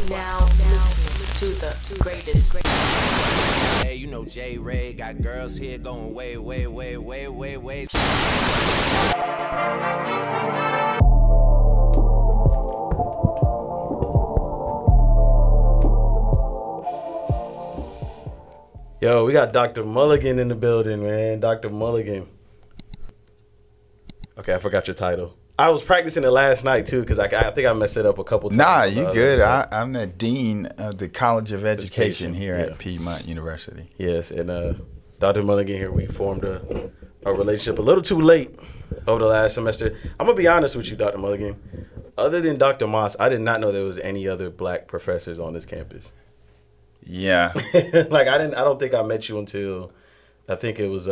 now listening to the greatest. Hey, you know JayRay got girls here going way, way, way, way, way, way. Yo, we got Dr. Mulligan in the building, man. Dr. Mulligan. Okay, I forgot your title. I was practicing it last night, too, because I think I messed it up a couple times. Nah, you good. I'm the dean of the College of Education here at Piedmont University. Yes, and Dr. Mulligan here, we formed a relationship a little too late over the last semester. I'm going to be honest with you, Dr. Mulligan. Other than Dr. Moss, I did not know there was any other black professors on this campus. Yeah. Like, I don't think I met you until, I think it was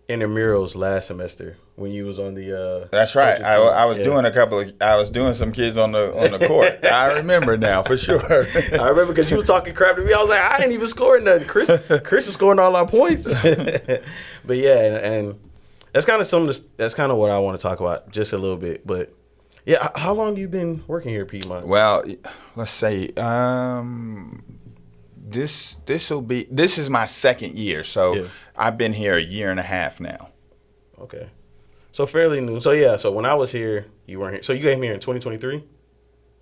intramurals last semester when you was on the That's right. I was doing I was doing some kids on the court. I remember now for sure. I remember because you was talking crap to me. I was like, I ain't even scoring nothing. Chris is scoring all our points. But yeah, and that's kind of what I want to talk about just a little bit. But yeah, how long have you been working here at Piedmont? Well, let's say this is my second year, so I've been here a year and a half now. Okay, so fairly new. So yeah, so when I was here, you weren't here. So you came here in 2023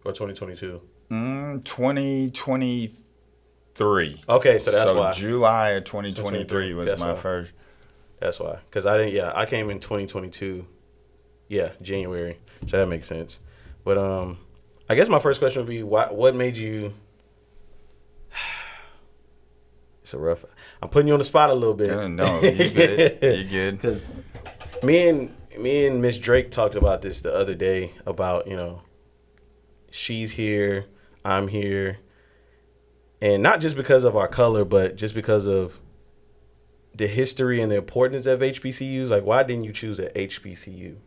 or 2022? 2023. Okay, so that's why. July of 2023 was my first. That's why, because I came in 2022. Yeah, January. So that makes sense. But I guess my first question would be, what made you? It's a rough. I'm putting you on the spot a little bit. No, you good. You good. Because me and Miss Drake talked about this the other day about, she's here, I'm here, and not just because of our color, but just because of the history and the importance of HBCUs. Like, why didn't you choose a HBCU?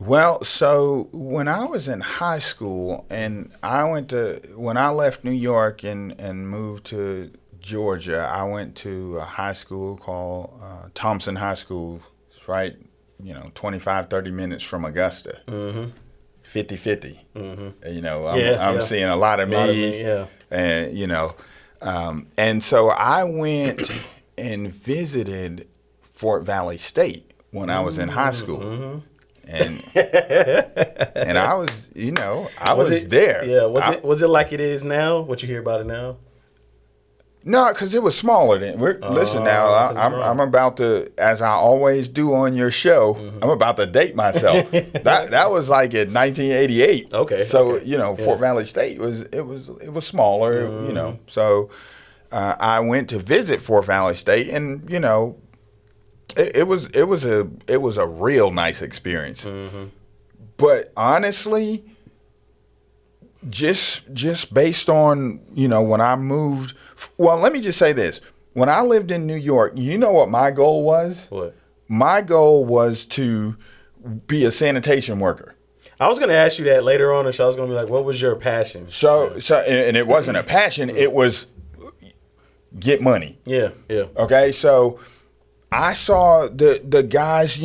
Well, so when I was in high school and when I left New York and moved to Georgia, I went to a high school called Thompson High School. It's right, 25, 30 minutes from Augusta. Mm-hmm. 50-50. Mm-hmm. I'm seeing a lot of me. And, and so I went and visited Fort Valley State when I was in high school. Mm-hmm. And I was, I was there. Yeah. Was it like it is now? What you hear about it now? No, because it was smaller then. Listen now, I'm about to, as I always do on your show, I'm about to date myself. that was like in 1988. Okay. So Fort Valley State was smaller. So I went to visit Fort Valley State, and It was a real nice experience. Mm-hmm. But honestly, just based on, when I moved, well, let me just say this. When I lived in New York, you know what my goal was? What? My goal was to be a sanitation worker. I was going to ask you that later on, and so I was going to be like, what was your passion? So and it wasn't a passion, it was get money. Yeah. Okay, so I saw the guys,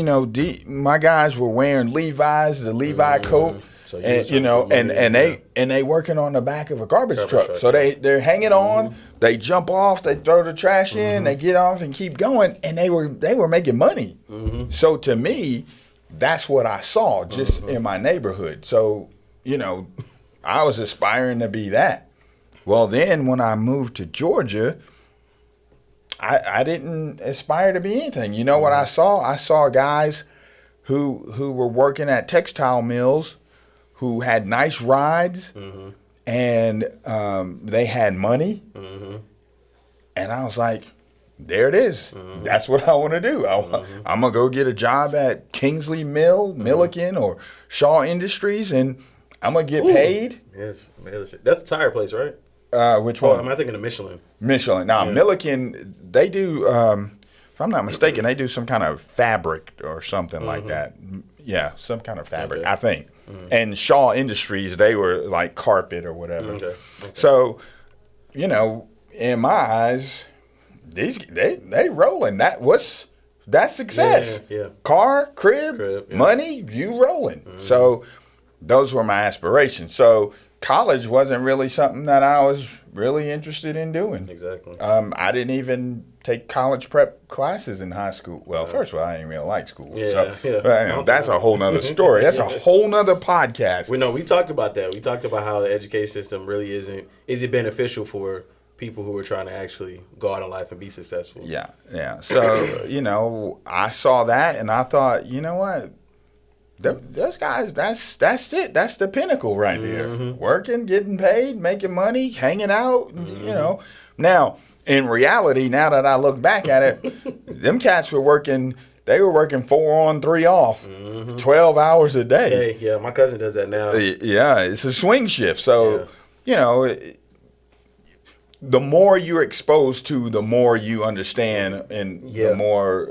my guys were wearing Levi's, the Levi coat, so and they working on the back of a garbage truck. So they're hanging on, they jump off, they throw the trash in, they get off and keep going, and they were making money. Mm-hmm. So to me, that's what I saw just in my neighborhood. So, I was aspiring to be that. Well, then when I moved to Georgia, I didn't aspire to be anything. You know what I saw? I saw guys who were working at textile mills who had nice rides and they had money. Mm-hmm. And I was like, there it is. Mm-hmm. That's what I want to do. I'm going to go get a job at Kingsley Mill, Milliken, or Shaw Industries, and I'm going to get paid. Yes. That's the tire place, right? Which one? Am I thinking of Michelin? Michelin. Now, Milliken, they do, if I'm not mistaken, they do some kind of fabric or something like that. Yeah, some kind of fabric, I think. Mm-hmm. And Shaw Industries, they were like carpet or whatever. Okay. So, in my eyes, they rolling. That's success. Yeah. Car, crib, money, you rolling. Mm-hmm. So those were my aspirations. So college wasn't really something that I was really interested in doing. Exactly. I didn't even take college prep classes in high school. Well, first of all, I didn't really like school. Yeah, so, that's a whole nother story. That's a whole nother podcast. We talked about that. We talked about how the education system really isn't beneficial for people who are trying to actually go out in life and be successful. Yeah. So, I saw that and I thought, you know what? Those guys, that's it. That's the pinnacle right there. Mm-hmm. Working, getting paid, making money, hanging out, Now, in reality, now that I look back at it, them cats were working, 4 on, 3 off, 12 hours a day. Hey, yeah, my cousin does that now. Yeah, it's a swing shift. So, the more you're exposed to, the more you understand and the more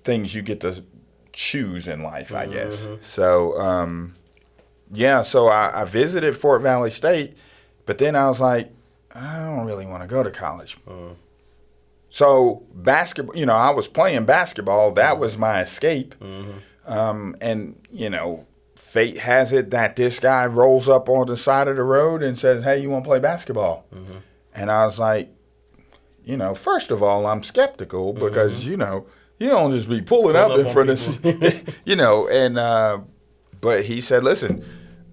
things you get to choose in life, I guess. So, so I visited Fort Valley State, but then I was like, I don't really want to go to college. So basketball, I was playing basketball. That was my escape. And, fate has it that this guy rolls up on the side of the road and says, hey, you want to play basketball? And I was like, first of all, I'm skeptical because, you don't just be pulling up in front of, but he said, listen,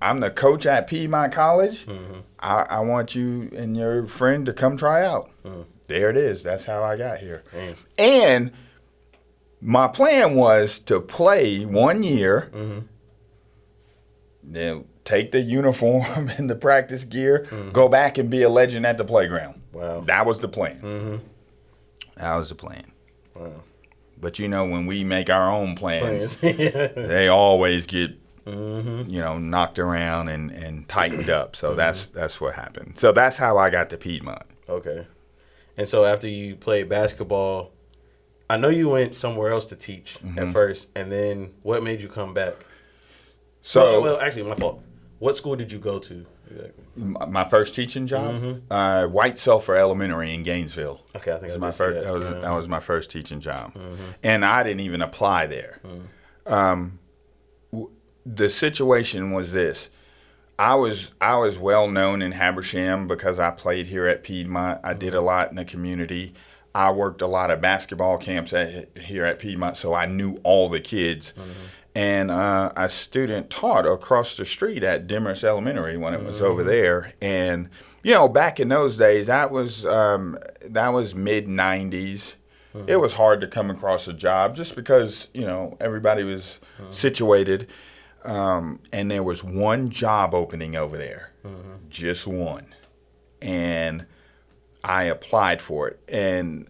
I'm the coach at Piedmont College. I want you and your friend to come try out. There it is. That's how I got here. Damn. And my plan was to play 1 year, then take the uniform and the practice gear, go back and be a legend at the playground. Wow. That was the plan. That was the plan. Wow. But when we make our own plans. They always get knocked around and tightened up. So that's what happened. So that's how I got to Piedmont. Okay. And so after you played basketball, I know you went somewhere else to teach at first, and then what made you come back? So, well, actually, my fault. What school did you go to exactly? My first teaching job, White Sulphur Elementary in Gainesville. Okay, I think that was my first teaching job, and I didn't even apply there. The situation was this: I was well known in Habersham because I played here at Piedmont. I did a lot in the community. I worked a lot of basketball camps here at Piedmont, so I knew all the kids. And a student taught across the street at Demorest Elementary when it was over there. And back in those days, that was mid '90s. It was hard to come across a job just because everybody was situated. And there was one job opening over there, just one, and I applied for it, and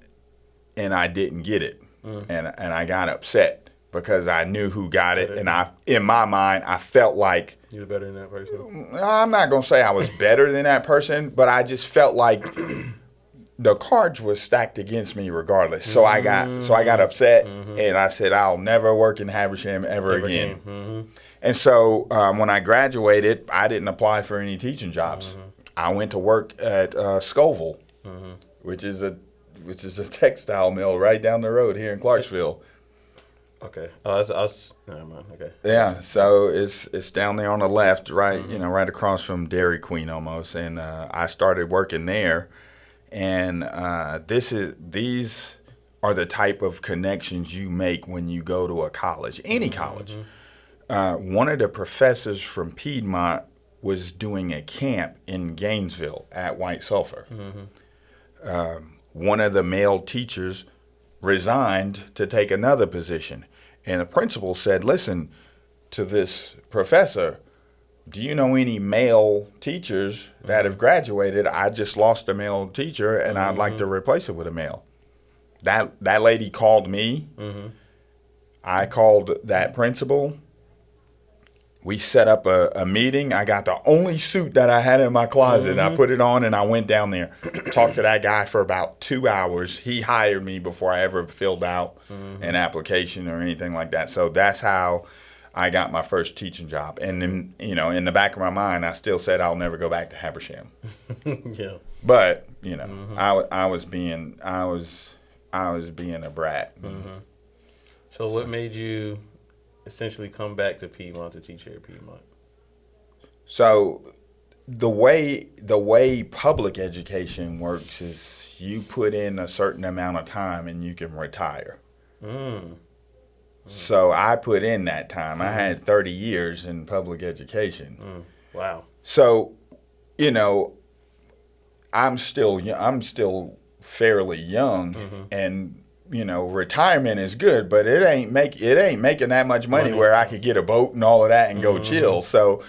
I didn't get it, and I got upset because I knew who got it, and in my mind I felt like you were better than that person. I'm not gonna say I was better than that person, but I just felt like the cards were stacked against me regardless. So I got upset, and I said I'll never work in Habersham ever again. And so when I graduated, I didn't apply for any teaching jobs. I went to work at Scoville, which is a textile mill right down the road here in Clarksville. Okay. Oh, never mind. Okay. Yeah. So it's down there on the left, right? Right across from Dairy Queen almost. And I started working there, and these are the type of connections you make when you go to a college, any college. One of the professors from Piedmont was doing a camp in Gainesville at White Sulphur. One of the male teachers resigned to take another position. And the principal said, listen to this professor, do you know any male teachers that have graduated? I just lost a male teacher, and I'd like to replace it with a male. That lady called me. I called that principal. We set up a meeting. I got the only suit that I had in my closet. And I put it on, and I went down there, talked to that guy for about 2 hours. He hired me before I ever filled out an application or anything like that. So that's how I got my first teaching job. And then, in the back of my mind, I still said I'll never go back to Habersham. Yeah. But, I was being a brat. So what made you essentially come back to Piedmont to teach here at Piedmont? So the way public education works is you put in a certain amount of time and you can retire. So I put in that time. I had 30 years in public education. Wow. So, you know, I'm still fairly young, and you know, retirement is good, but it ain't making that much money where I could get a boat and all of that and go chill. So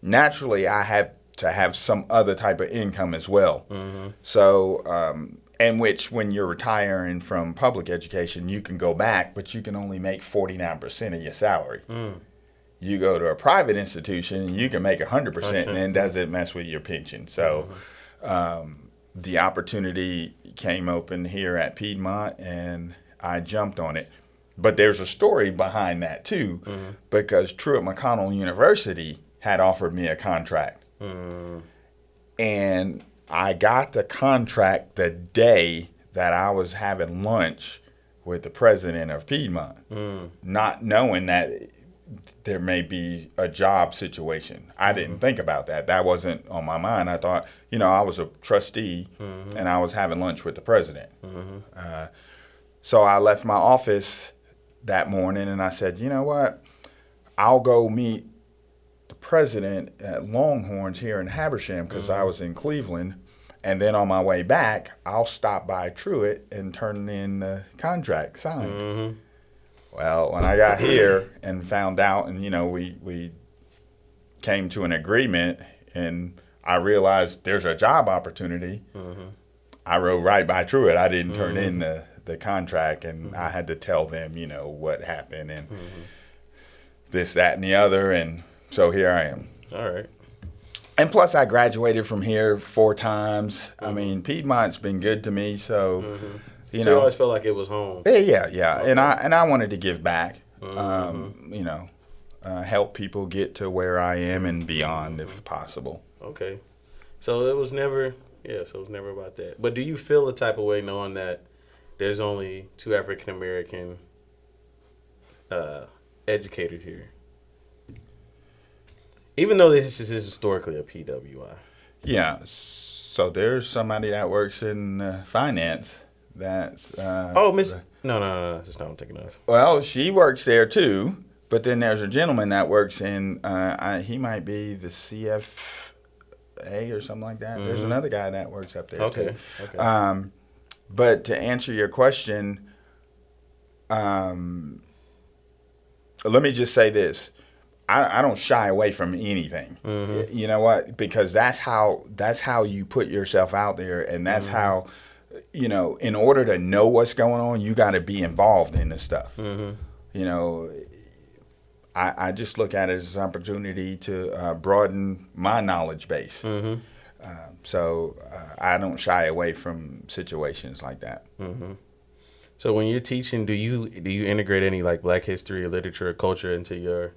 naturally, I have to have some other type of income as well. So, and which when you're retiring from public education, you can go back, but you can only make 49% of your salary. You go to a private institution, you can make 100%, and then doesn't mess with your pension. So the opportunity came open here at Piedmont, and I jumped on it. But there's a story behind that, too, because Truett McConnell University had offered me a contract. And I got the contract the day that I was having lunch with the president of Piedmont, not knowing that there may be a job situation. I didn't think about that. That wasn't on my mind. I thought, you know, I was a trustee and I was having lunch with the president. So I left my office that morning and I said, you know what? I'll go meet the president at Longhorns here in Habersham because I was in Cleveland. And then on my way back, I'll stop by Truett and turn in the contract signed. Well, when I got here and found out, and, you know, we came to an agreement, and I realized there's a job opportunity, I rode right by Truett. I didn't turn in the contract, and I had to tell them, you know, what happened, and this, that, and the other, and so here I am. All right. And plus, I graduated from here 4 times. I mean, Piedmont's been good to me, so... You know, always felt like it was home. Yeah. Okay. And I wanted to give back. You know, help people get to where I am and beyond if possible. Okay. So it was never about that. But do you feel the type of way knowing that there's only 2 African American educators here? Even though this is historically a PWI. Yeah. So there's somebody that works in finance. That's no, that's just not what I'm thinking of. Well, she works there too, but then there's a gentleman that works in he might be the CFA or something like that. There's another guy that works up there too. Okay. But to answer your question, let me just say this. I don't shy away from anything. You know what? Because that's how you put yourself out there, and that's how, you know, in order to know what's going on, you got to be involved in this stuff. You know, I just look at it as an opportunity to broaden my knowledge base. So I don't shy away from situations like that. So when you're teaching, do you integrate any like Black history or literature or culture into your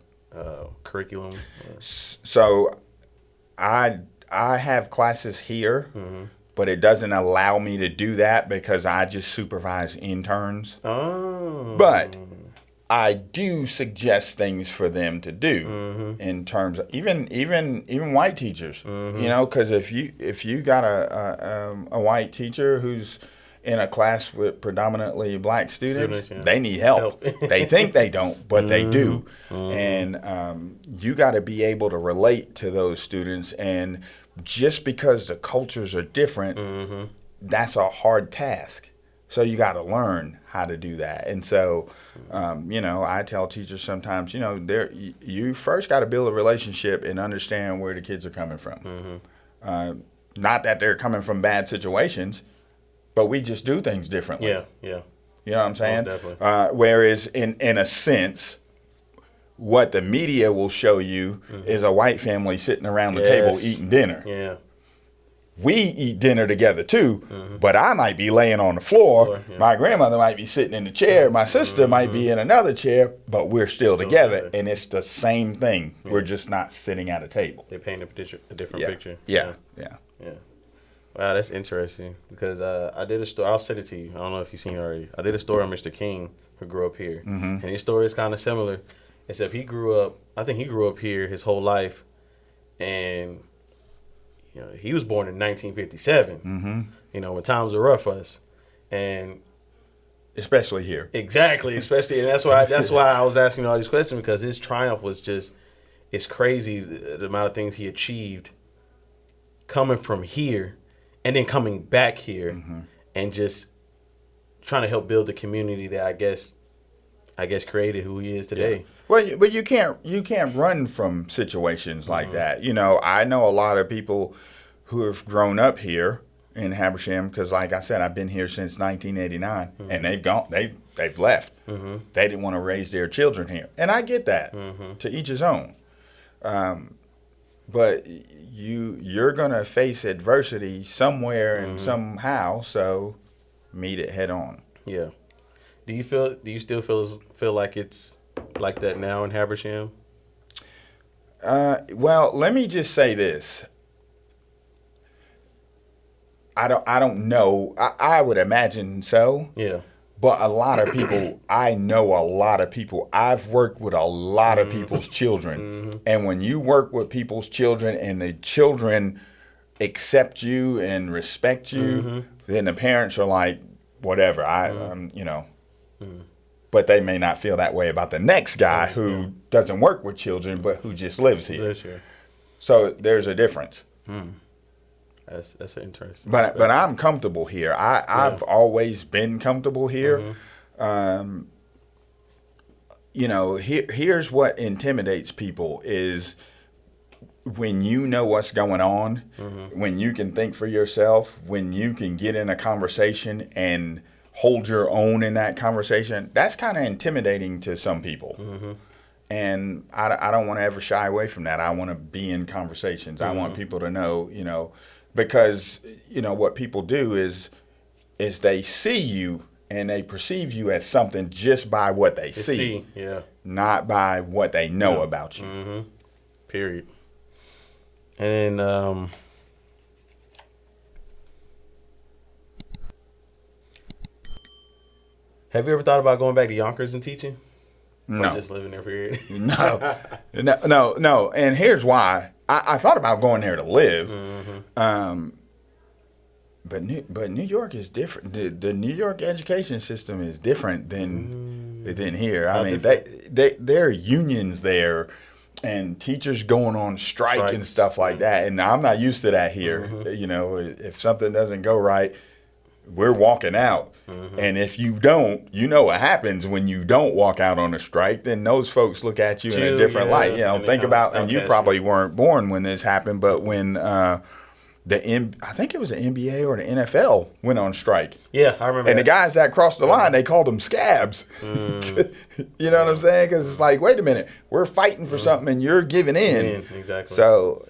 curriculum? So I have classes here. But it doesn't allow me to do that because I just supervise interns. But I do suggest things for them to do in terms of even white teachers. You know, because if you got a white teacher who's in a class with predominantly Black students, they need help. They think they don't, but they do. And you got to be able to relate to those students. And just because the cultures are different, that's a hard task. So you got to learn how to do that. And so, you know, I tell teachers sometimes, you know, you first got to build a relationship and understand where the kids are coming from. Not that they're coming from bad situations, but we just do things differently. Yeah. You know what I'm saying? Definitely. Whereas in a sense, what the media will show you is a white family sitting around the table eating dinner. Yeah. We eat dinner together too, but I might be laying on the floor. My grandmother might be sitting in the chair. My sister might be in another chair, but we're still together. And it's the same thing. We're just not sitting at a table. They paint a different picture. Yeah. Wow, that's interesting because I did a story. I'll send it to you. I don't know if you've seen it already. I did a story on Mr. King who grew up here. And his story is kind of similar. except he grew up. I think he grew up here his whole life, and he was born in 1957. Mm-hmm. When times were rough for us, and especially here. Exactly, especially, and that's why I was asking all these questions, because his triumph was just, it's crazy the amount of things he achieved coming from here and then coming back here and just trying to help build the community that I guess created who he is today. Yeah. Well, but you can't run from situations like that. I know a lot of people who have grown up here in Habersham, because like I said, I've been here since 1989, and they've left. They didn't want to raise their children here, and I get that. To each his own. But you're gonna face adversity somewhere and somehow, so meet it head on. Yeah. Do you still feel like it's like that now in Habersham? Well, let me just say this. I don't know. I would imagine so. Yeah. But a lot of people, I know a lot of people. I've worked with a lot of people's children. And when you work with people's children and the children accept you and respect you, then the parents are like, whatever, But they may not feel that way about the next guy who doesn't work with children, but who just lives here. So there's a difference. That's interesting. But I'm comfortable here. I've always been comfortable here. Here's what intimidates people is when you know what's going on, when you can think for yourself, when you can get in a conversation and hold your own in that conversation. That's kind of intimidating to some people. And I don't want to ever shy away from that. I want to be in conversations. I want people to know, because what people do is they see you and they perceive you as something just by what they see, not by what they know about you. Period. And have you ever thought about going back to Yonkers and teaching? No. Or just living there, period? No. And here's why. I thought about going there to live. But New York is different. The New York education system is different than here. I mean, there are unions there and teachers going on strike and stuff like that. And I'm not used to that here. If something doesn't go right, we're walking out. And if you don't, what happens when you don't walk out on a strike, then those folks look at you in a different light. Think about, and you probably weren't born when this happened, but when I think it was the NBA or the NFL went on strike. Yeah, I remember. And the guys that crossed the line, they called them scabs. You know what I'm saying? Because it's like, wait a minute, we're fighting for something and you're giving in. Exactly. So,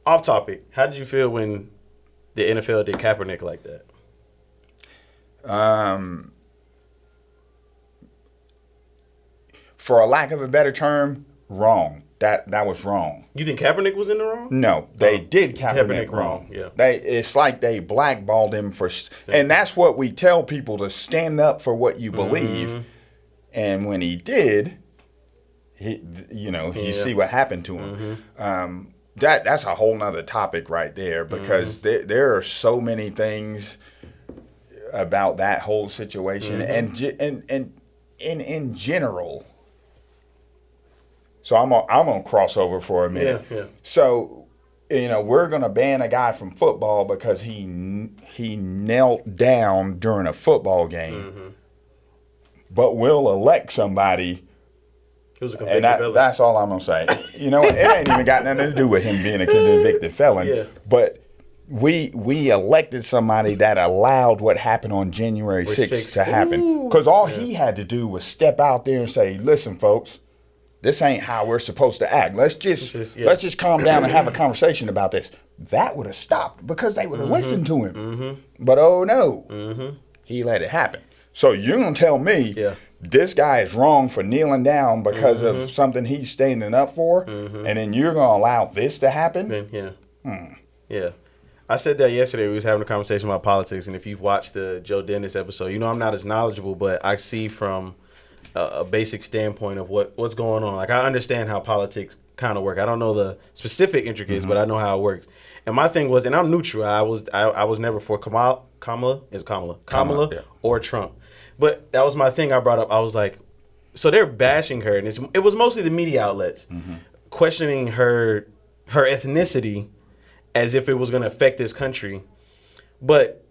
off topic, how did you feel when the NFL did Kaepernick like that? For a lack of a better term, wrong. That was wrong. You think Kaepernick was in the wrong? No, they did Kaepernick wrong. Yeah. It's like they blackballed him and that's what we tell people, to stand up for what you believe. And when he did, you see what happened to him. That's a whole nother topic right there, because there are so many things about that whole situation and in general. So I'm gonna cross over for a minute. Yeah. So we're gonna ban a guy from football because he knelt down during a football game, but we'll elect somebody. And that's all I'm gonna say. It ain't even got nothing to do with him being a convicted felon. Yeah. But we elected somebody that allowed what happened on January 6th to happen. Because all he had to do was step out there and say, "Listen, folks, this ain't how we're supposed to act. Let's just calm down and have a conversation about this." That would have stopped, because they would have listened to him. But oh no, he let it happen. So you're gonna tell me this guy is wrong for kneeling down because of something he's standing up for, and then you're gonna allow this to happen? Yeah. I said that yesterday. We was having a conversation about politics, and if you've watched the Joe Dennis episode, I'm not as knowledgeable, but I see from a basic standpoint of what's going on. Like I understand how politics kind of work. I don't know the specific intricacies, but I know how it works. And my thing was, and I'm neutral. I was never for Kamala Yeah. or Trump. But that was my thing. I brought up. I was like, so they're bashing her, and it was mostly the media outlets questioning her ethnicity as if it was going to affect this country. But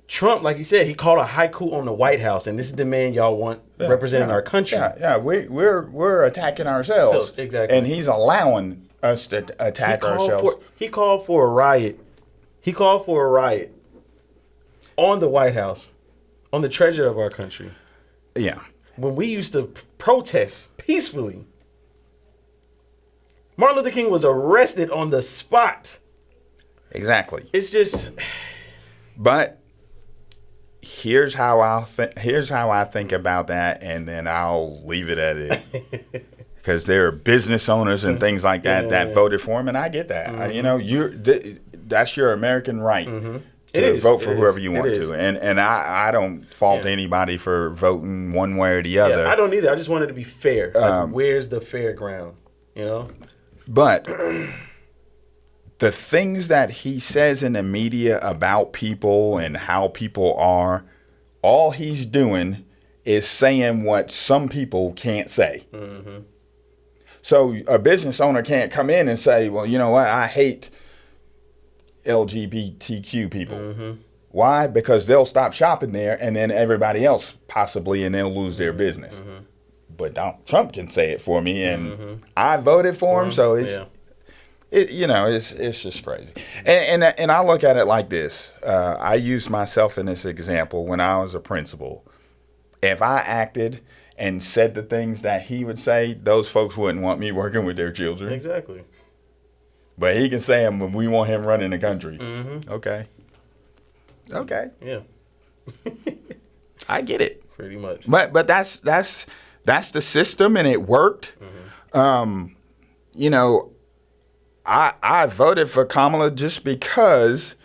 Trump, like he said, he called a haiku on the White House, and this is the man y'all want representing our country. Yeah, we're attacking ourselves. So, exactly. And he's allowing us to attack ourselves. He called for a riot. He called for a riot on the White House, on the treasure of our country. Yeah. When we used to protest peacefully. Martin Luther King was arrested on the spot. Exactly. It's just... But here's how I think about that, and then I'll leave it at it. Because there are business owners and things like that voted for him, and I get that. You know, that's your American right to vote for whoever you want to, and I don't fault anybody for voting one way or the other. I don't either. I just wanted to be fair. Like, where's the fair ground? You know. But the things that he says in the media about people and how people are, all he's doing is saying what some people can't say. So a business owner can't come in and say, well, you know what, I hate LGBTQ people. Why? Because they'll stop shopping there, and then everybody else possibly, and they'll lose their business. But Donald Trump can say it for me, and I voted for him, so it's... It's just crazy. And I look at it like this. I use myself in this example when I was a principal. If I acted and said the things that he would say, those folks wouldn't want me working with their children. Exactly. But he can say them when we want him running the country. Okay. Yeah. I get it. Pretty much. But that's the system, and it worked. You know, I voted for Kamala just because,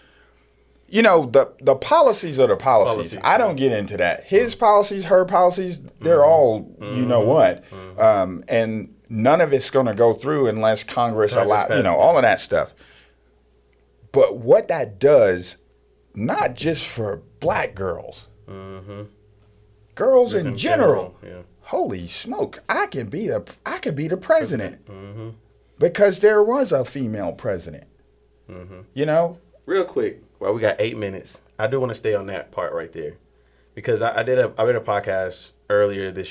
you know, the policies are the policies. I don't get into that. His policies, her policies, they're all, you know what. And none of it's going to go through unless Congress allows, you know, all of that stuff. But what that does, not just for black girls, girls just in general. Holy smoke, I could be the president. Because there was a female president. You know? Real quick, we got 8 minutes. I do want to stay on that part right there. Because I did a podcast earlier this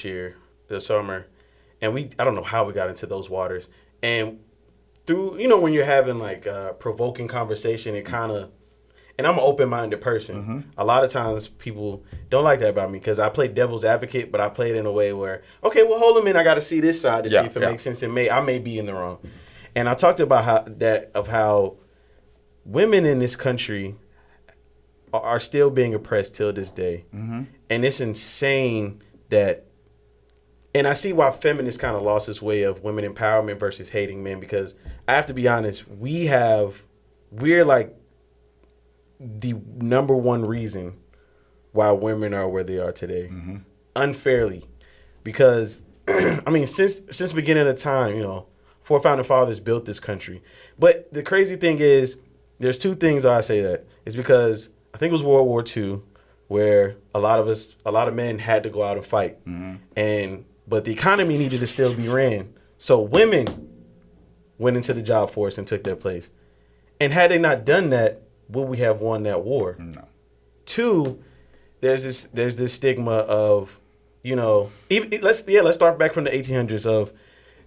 summer, and I don't know how we got into those waters. And through, you know, when you're having like provoking conversation, it kind of, and I'm an open-minded person. A lot of times people don't like that about me because I play devil's advocate, but I play it in a way where, okay, well, hold a minute, I got to see this side to see if it makes sense. And I may be in the wrong. And I talked about how women in this country are still being oppressed till this day. And it's insane that, and I see why feminists kind of lost this way of women empowerment versus hating men, because I have to be honest, we're like the number one reason why women are where they are today, unfairly, because I mean, since the beginning of time, you know, 4 founding fathers built this country. But the crazy thing is, there's 2 things I say that. It's because I think it was World War II, where a lot of men had to go out and fight, but the economy needed to still be ran. So women went into the job force and took their place. And had they not done that, would we have won that war? No. 2, there's this stigma of, you know, let's start back from the 1800s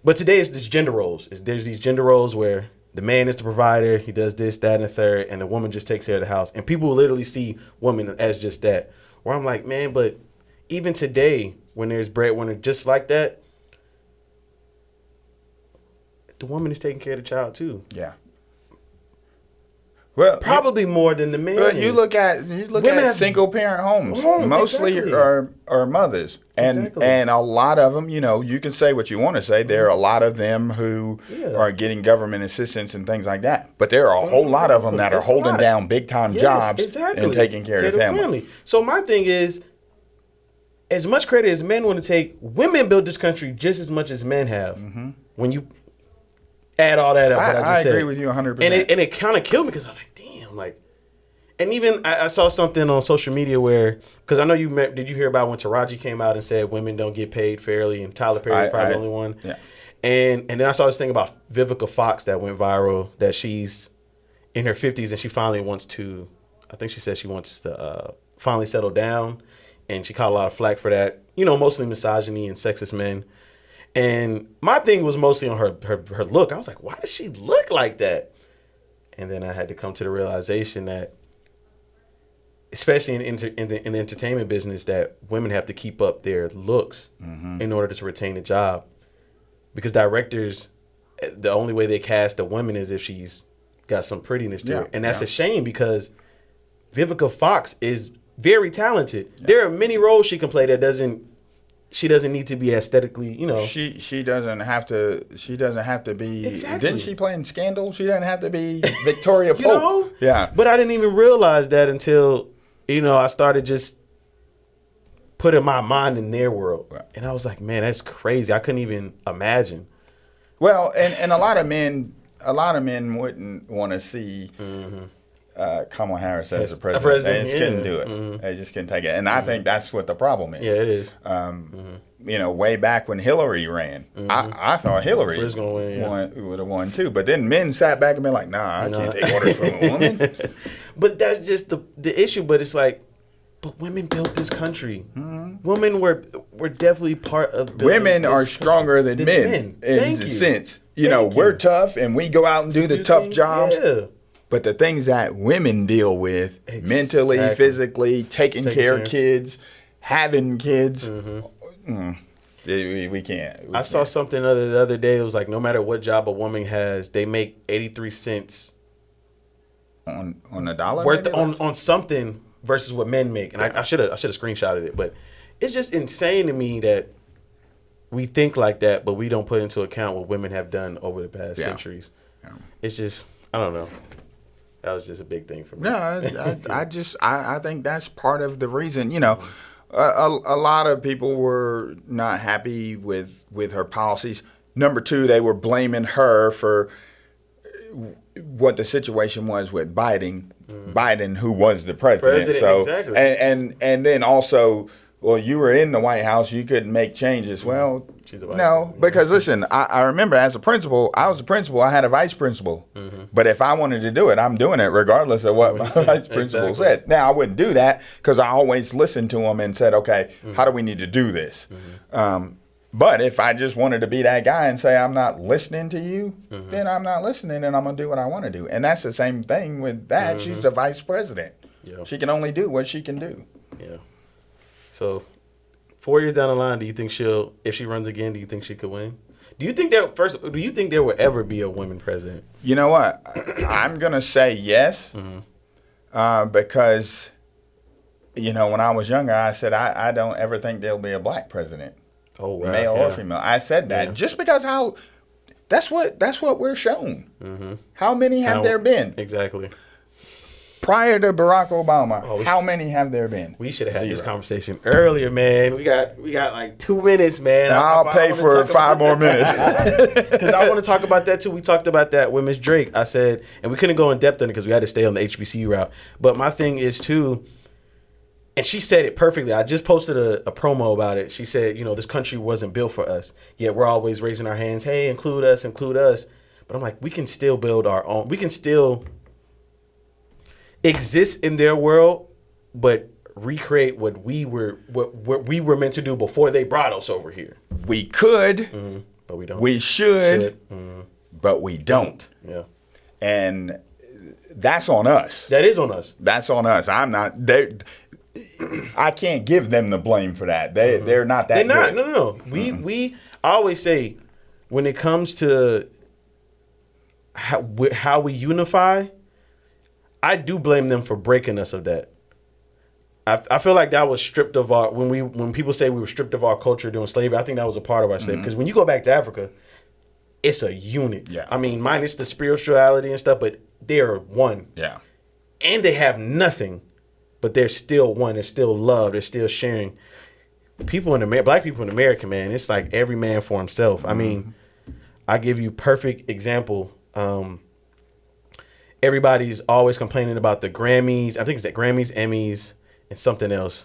but today it's this gender roles. There's these gender roles where the man is the provider, he does this, that, and the third, and the woman just takes care of the house. And people literally see women as just that. Where I'm like, man, but even today, when there's breadwinner just like that, the woman is taking care of the child too. Yeah. Well, probably more than the man. Well, you look at single parent homes. Mostly are mothers, and a lot of them. You know, you can say what you want to say. There are a lot of them who are getting government assistance and things like that. But there are a whole lot of them that are holding down big time jobs and taking care of the family. So my thing is, as much credit as men want to take, women built this country just as much as men have. Mm-hmm. When you add all that up, I agree with you 100%. And it kind of killed me because I was like, damn, like. And even I saw something on social media where, because I know did you hear about when Taraji came out and said women don't get paid fairly, and Tyler Perry was probably the only one. Yeah. And then I saw this thing about Vivica Fox that went viral, that she's in her 50s and she finally wants to, I think she said she wants to finally settle down, and she caught a lot of flack for that. You know, mostly misogyny and sexist men. And my thing was mostly on her look. I was like, why does she look like that? And then I had to come to the realization that, especially in the entertainment business, that women have to keep up their looks in order to retain a job. Because directors, the only way they cast a woman is if she's got some prettiness to her. And that's a shame, because Vivica Fox is very talented. Yeah. There are many roles she can play that she doesn't need to be aesthetically, you know. She doesn't have to be. Exactly. Didn't she play in Scandal? She doesn't have to be Victoria Pope. You know? Yeah. But I didn't even realize that until, you know, I started just putting my mind in their world. Right. And I was like, man, that's crazy. I couldn't even imagine. Well, and a lot of men wouldn't want to see Kamala Harris as a president. They just couldn't do it. Mm-hmm. They just couldn't take it. And I think that's what the problem is. Yeah, it is. You know, way back when Hillary ran, I thought Hillary would have won too. But then men sat back and been like, nah, I can't take orders from a woman. But that's just the issue. But it's like, but women built this country. Mm-hmm. Women were definitely part of building women are stronger than men in a sense. You know, we're tough and we go out and do the tough jobs. Yeah. But the things that women deal with mentally, physically, taking care of kids, having kids, we can't. I saw something the other day. It was like, no matter what job a woman has, they make 83 cents on a dollar worth on something versus what men make. And I should have screenshotted it, but it's just insane to me that we think like that, but we don't put into account what women have done over the past centuries. Yeah. It's just, I don't know. That was just a big thing for me. No, I think that's part of the reason. You know, a lot of people were not happy with her policies. Number two, they were blaming her for what the situation was with Biden, who was the president. So, exactly. and then also, well, you were in the White House, you couldn't make changes. Well, no, because listen, I remember as a principal, I was a principal, I had a vice principal. Mm-hmm. But if I wanted to do it, I'm doing it regardless of what my vice principal said. Now, I wouldn't do that because I always listened to him and said, okay, how do we need to do this? Mm-hmm. But if I just wanted to be that guy and say, I'm not listening to you, then I'm not listening and I'm going to do what I want to do. And that's the same thing with that. She's the vice president. Yeah. She can only do what she can do. Yeah. So 4 years down the line, do you think if she runs again, do you think she could win? Do you think there will ever be a woman president? You know what? I'm going to say yes. Because, you know, when I was younger, I said, I don't ever think there'll be a black president. Oh, wow. Male or female. I said that just because that's what we're shown. Mm-hmm. How many have there been? Exactly. Prior to Barack Obama, how many have there been? We should have had this conversation earlier, man. We got like 2 minutes, man. I'll pay for 5 more minutes. Because I want to talk about that too. We talked about that with Ms. Drake. I said, and we couldn't go in depth on it because we had to stay on the HBCU route. But my thing is too, and she said it perfectly. I just posted a promo about it. She said, you know, this country wasn't built for us. Yet we're always raising our hands. Hey, include us. But I'm like, we can still build our own. We can still exist in their world, but recreate what we were meant to do before they brought us over here. We could, but we don't. We should. But we don't. Yeah. And that's on us. That is on us. That's on us. I can't give them the blame for that. They're not that good. No. We always say, when it comes to how we unify, I do blame them for breaking us of that. I feel like that was stripped of our, when people say we were stripped of our culture during slavery, I think that was a part of our slavery. Because when you go back to Africa, it's a unit. Yeah. I mean, minus the spirituality and stuff, but they're one. Yeah. And they have nothing, but they're still one. They're still love. They're still sharing. black people in America, man, it's like every man for himself. I mean, I give you perfect example. Everybody's always complaining about the Grammys. I think it's the Grammys, Emmys, and something else.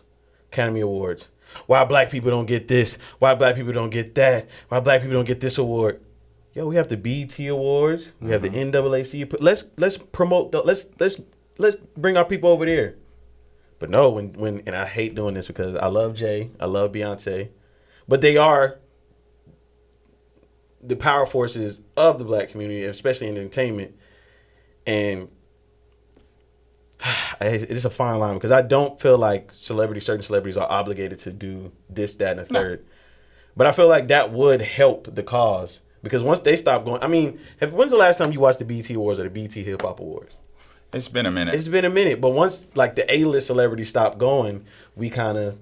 Academy Awards. Why black people don't get this? Why black people don't get that? Why black people don't get this award? Yo, we have the BET Awards. We have the NAACP. Let's promote. Let's bring our people over there. But no, when and I hate doing this because I love Jay, I love Beyonce, but they are the power forces of the black community, especially in entertainment. And it's a fine line because I don't feel like certain celebrities are obligated to do this, that, and the third. But I feel like that would help the cause because once they stop going, I mean, when's the last time you watched the BET Awards or the BET Hip Hop Awards? It's been a minute. It's been a minute. But once like the A-list celebrities stopped going, we kind of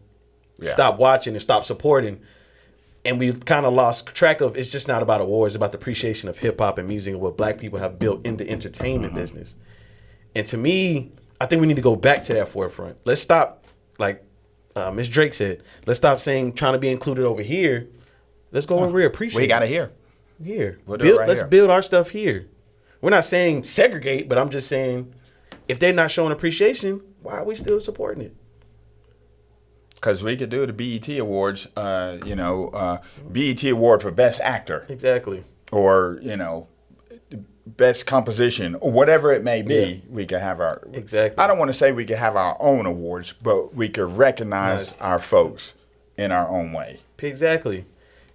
stopped watching and stopped supporting. And we kind of lost track of, it's just not about awards, it's about the appreciation of hip hop and music and what black people have built in the entertainment business. And to me, I think we need to go back to that forefront. Let's stop, like Miss Drake said, let's stop saying trying to be included over here. Let's go and appreciate. We got it here. Let's build our stuff here. We're not saying segregate, but I'm just saying if they're not showing appreciation, why are we still supporting it? Because we could do the BET Awards, BET Award for Best Actor. Exactly. Or, Best Composition, or whatever it may be. Yeah. We could have our... Exactly. I don't want to say we could have our own awards, but we could recognize our folks in our own way. Exactly.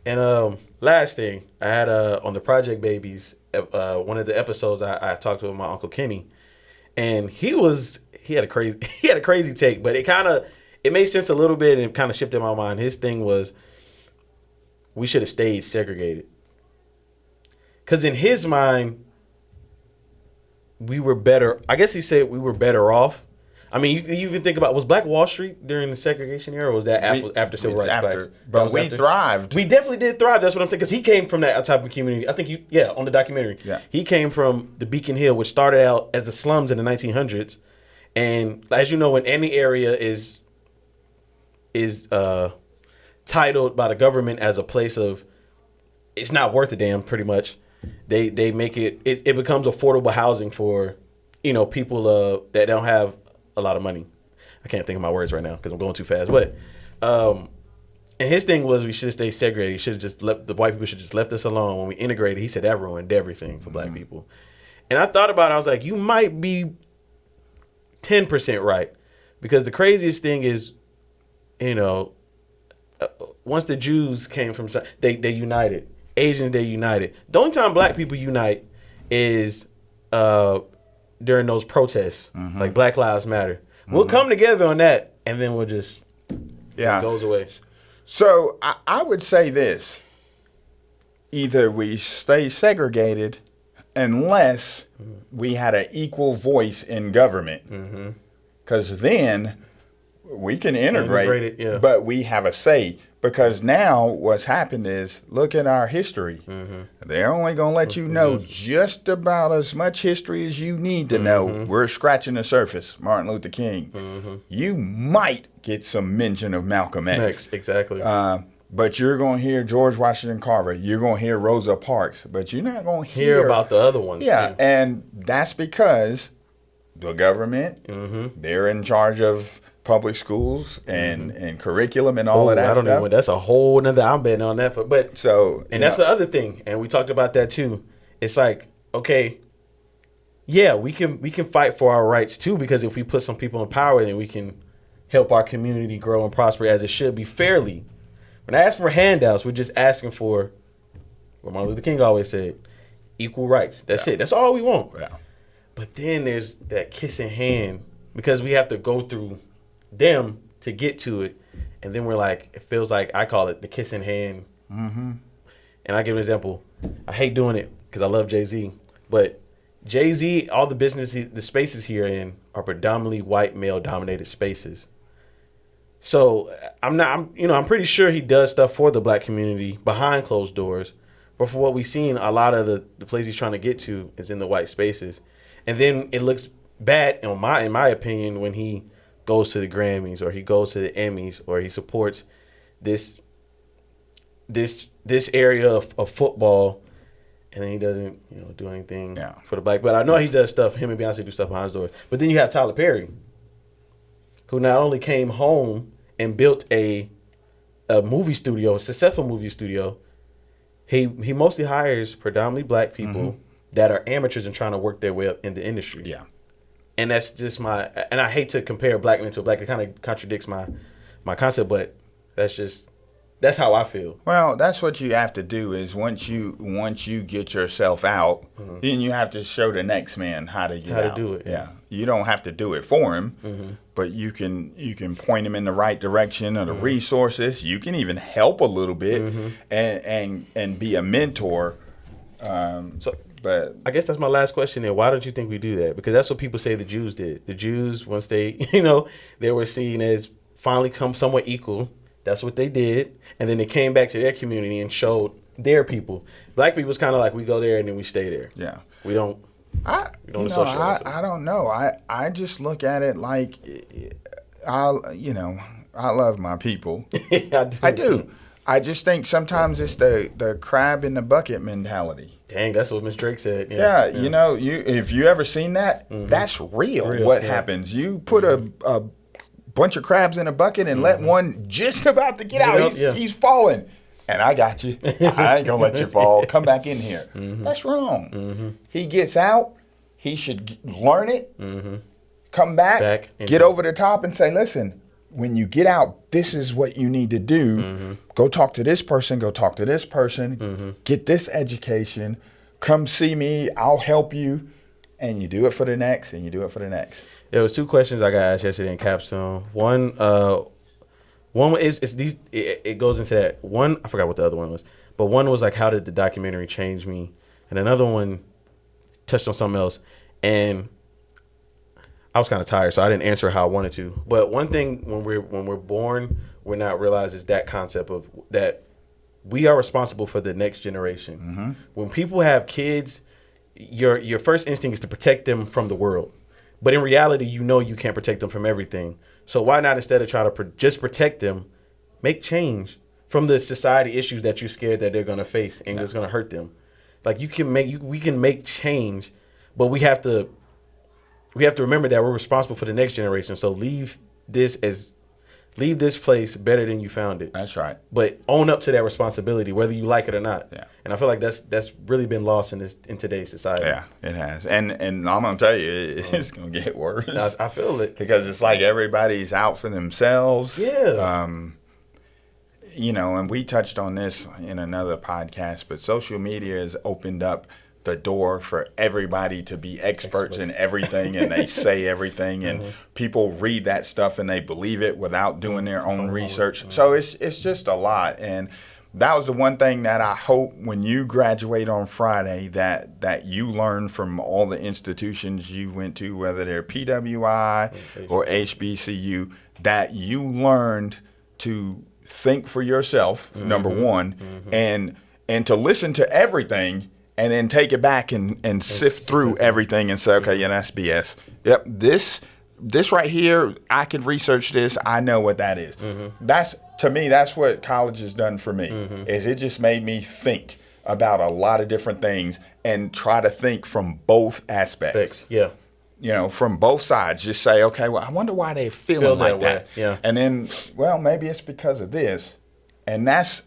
And last thing, I had on the Project Babies, one of the episodes I talked with my Uncle Kenny, and he had a crazy take, but it made sense a little bit and kind of shifted my mind. His thing was, we should have stayed segregated. Because in his mind, we were better. I guess he said we were better off. I mean, you even think about, was Black Wall Street during the segregation era, or was that after civil rights? After, but we thrived. We definitely did thrive. That's what I'm saying. Because he came from that type of community. I think on the documentary. Yeah. He came from the Beacon Hill, which started out as the slums in the 1900s. And as you know, when any area is titled by the government as a place of, it's not worth a damn, pretty much. They make it becomes affordable housing for, people that don't have a lot of money. I can't think of my words right now because I'm going too fast. But and his thing was we should have stayed segregated. He should have just the white people should just left us alone when we integrated. He said that ruined everything for black people. And I thought about it. I was like, you might be 10% right, because the craziest thing is, once the Jews came from, they united. Asians, they united. The only time black people unite is during those protests, like Black Lives Matter. We'll come together on that, and then we'll just goes away. So I would say this: either we stay segregated, unless we had an equal voice in government, because then we can integrate it, but we have a say. Because now what's happened is, look at our history. They're only going to let you know just about as much history as you need to know. We're scratching the surface. Martin Luther King. You might get some mention of Malcolm X. Exactly. But you're going to hear George Washington Carver. You're going to hear Rosa Parks. But you're not going to hear about the other ones. Yeah, too. And that's because the government, they're in charge of public schools and curriculum and all of that stuff. Even, that's a whole nother, I'm betting on that. That's the other thing. And we talked about that too. It's like, okay, yeah, we can fight for our rights too, because if we put some people in power, then we can help our community grow and prosper as it should be fairly. When I ask for handouts, we're just asking for what Martin Luther King always said, equal rights. That's it. That's all we want. Yeah. But then there's that kissing hand, because we have to go through them to get to it, and then we're like, it feels like, I call it the kissing hand. And I give an example. I hate doing it because I love Jay-Z, but Jay-Z, all the spaces here in are predominantly white male dominated spaces. So I'm pretty sure he does stuff for the black community behind closed doors, but for what we've seen, a lot of the place he's trying to get to is in the white spaces. And then it looks bad in my opinion when he goes to the Grammys or he goes to the Emmys or he supports this area of football, and then he doesn't, do anything for the black. But I know he does stuff. Him and Beyonce do stuff behind his doors. But then you have Tyler Perry, who not only came home and built a movie studio, a successful movie studio. He mostly hires predominantly black people that are amateurs and trying to work their way up in the industry. Yeah. And that's just and I hate to compare black men to black. It kind of contradicts my concept, but that's how I feel. Well, that's what you have to do is once you get yourself out, then you have to show the next man how to get out. How to do it. Yeah. You don't have to do it for him, but you can point him in the right direction of the resources. You can even help a little bit and be a mentor. But I guess that's my last question there. Why don't you think we do that? Because that's what people say the Jews did. The Jews, once they, they were seen as finally somewhat equal. That's what they did. And then they came back to their community and showed their people. Black people's kind of like, we go there and then we stay there. Yeah. We don't associate. I don't know. I just look at it like, I love my people. I do. I just think sometimes it's the crab in the bucket mentality. Dang, that's what Miss Drake said. Yeah. If you ever seen that, that's real. What happens? You put a bunch of crabs in a bucket and let one just about to get out. He's falling. And I got you. I ain't going to let you fall. Come back in here. That's wrong. He gets out. He should learn it. Come back get over the top and say, listen, when you get out, this is what you need to do. Go talk to this person. Go talk to this person. Get this education. Come see me. I'll help you. And you do it for the next, and you do it for the next. There was 2 questions I got asked yesterday in Capstone. One is it goes into that. One, I forgot what the other one was, but one was like, how did the documentary change me? And another one touched on something else, and I was kind of tired, so I didn't answer how I wanted to. But one thing when we're born, we're not realized is that concept of that we are responsible for the next generation. When people have kids, your first instinct is to protect them from the world. But in reality, you can't protect them from everything. So why not, instead of try to just protect them, make change from the society issues that you're scared that they're going to face and it's going to hurt them. Like we can make change, but we have to remember that we're responsible for the next generation. So leave this place better than you found it. That's right. But own up to that responsibility, whether you like it or not. Yeah. And I feel like that's really been lost in today's society. Yeah, it has. And I'm gonna tell you, it's gonna get worse. I feel it. Because it's like everybody's out for themselves. Yeah. And we touched on this in another podcast, but social media has opened up the door for everybody to be experts in everything, and they say everything, and people read that stuff and they believe it without doing their own research. So it's just a lot. And that was the one thing that I hope when you graduate on Friday that you learn from all the institutions you went to, whether they're PWI or HBCU, that you learned to think for yourself, number one, and to listen to everything and then take it back and sift through everything and say, okay, that's BS. Yep, this right here, I can research this. I know what that is. To me, that's what college has done for me, is it just made me think about a lot of different things and try to think from both aspects. Yeah. From both sides. Just say, okay, well, I wonder why they're feeling like that. Yeah. And then, well, maybe it's because of this. And that's,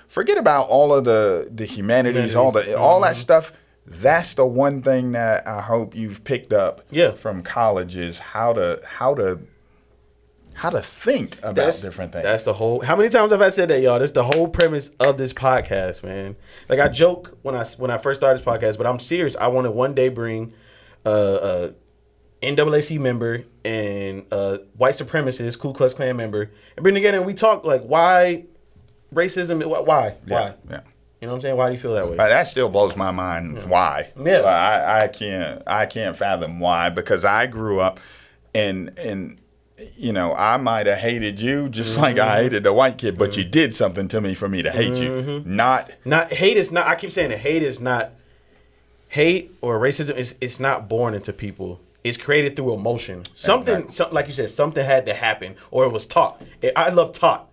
forget about all of the humanities, all that stuff. That's the one thing that I hope you've picked up from college is how to think about different things. That's the whole. How many times have I said that, y'all? That's the whole premise of this podcast, man. Like I joke when I first started this podcast, but I'm serious. I want to one day bring a NAACP member and white supremacist Ku Klux Klan member and bring together and we talk like why racism. Why? Yeah. You know what I'm saying? Why do you feel that way? That still blows my mind. Why? Yeah. I can't fathom why, because I grew up and I might have hated you just like I hated the white kid, but you did something to me for me to hate you. Not hate is not. I keep saying that hate is not. Hate or racism it's not born into people. It's created through emotion. Something like you said, something had to happen, or it was taught. I love taught.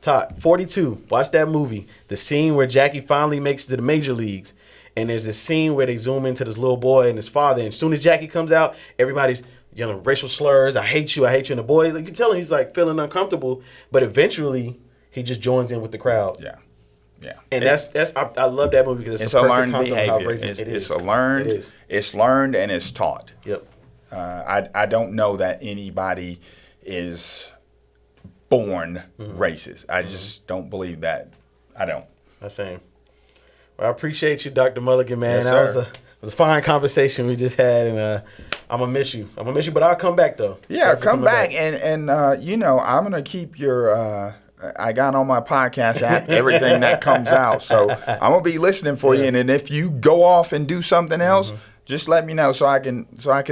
Todd, 42. Watch that movie. The scene where Jackie finally makes it to the major leagues. And there's this scene where they zoom into this little boy and his father. And as soon as Jackie comes out, everybody's yelling racial slurs. I hate you. And the boy, like, you can tell him he's like feeling uncomfortable. But eventually, he just joins in with the crowd. Yeah. Yeah. And I love that movie because it's a learned concept of how behavior. racist It's learned and it's taught. Yep. I don't know that anybody is born racist. I just don't believe that. I don't. I'm saying. Well, I appreciate you, Dr. Mulligan, man. Yes, That sir. was a fine conversation we just had, and I'm gonna miss you. But I'll come back though. Yeah, come back. And I'm gonna keep your. I got on my podcast app everything that comes out, so I'm gonna be listening for you. And then if you go off and do something else, just let me know so I can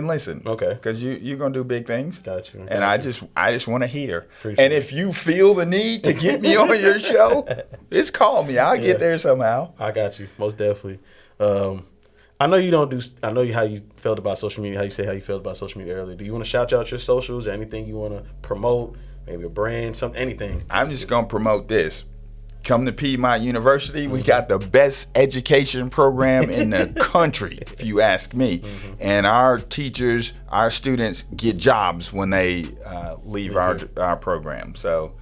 listen. Okay. Because you're gonna do big things. Got you. And I just want to hear. Appreciate and if you feel the need to get me on your show, just call me. I'll get there somehow. I got you, most definitely. I know you don't do. I know how you felt about social media. How you felt about social media earlier. Do you want to shout out your socials? Anything you want to promote? Maybe a brand, something, anything. I'm just gonna promote this. Come to Piedmont University. We got the best education program in the country, if you ask me. And our teachers, our students get jobs when they leave our program. So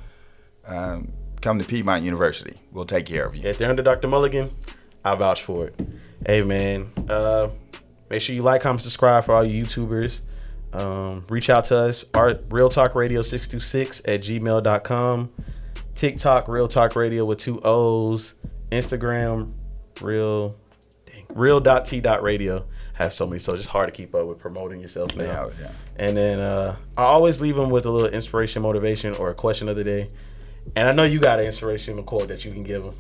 come to Piedmont University. We'll take care of you. If they're under Dr. Mulligan, I vouch for it. Hey, man. Make sure you like, comment, subscribe for all you YouTubers. Reach out to us, Real Talk Radio 626 at gmail.com. TikTok, Real Talk Radio with 2 O's. Instagram, real.t.radio. Have so many, so it's hard to keep up with promoting yourself now. Yeah. And then I always leave them with a little inspiration, motivation, or a question of the day. And I know you got an inspirational quote that you can give them.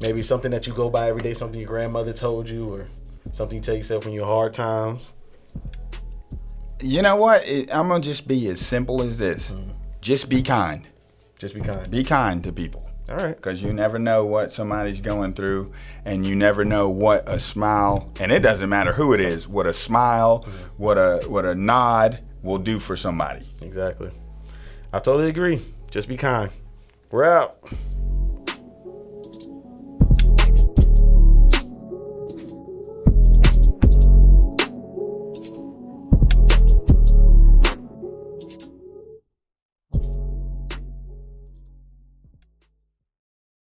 Maybe something that you go by every day, something your grandmother told you, or something you tell yourself in your hard times. You know what? I'm going to just be as simple as this. Just be kind. Just be kind. Be kind to people. All right. Because you never know what somebody's going through, and you never know what a smile, and it doesn't matter who it is, what a smile, what a nod will do for somebody. Exactly. I totally agree. Just be kind. We're out.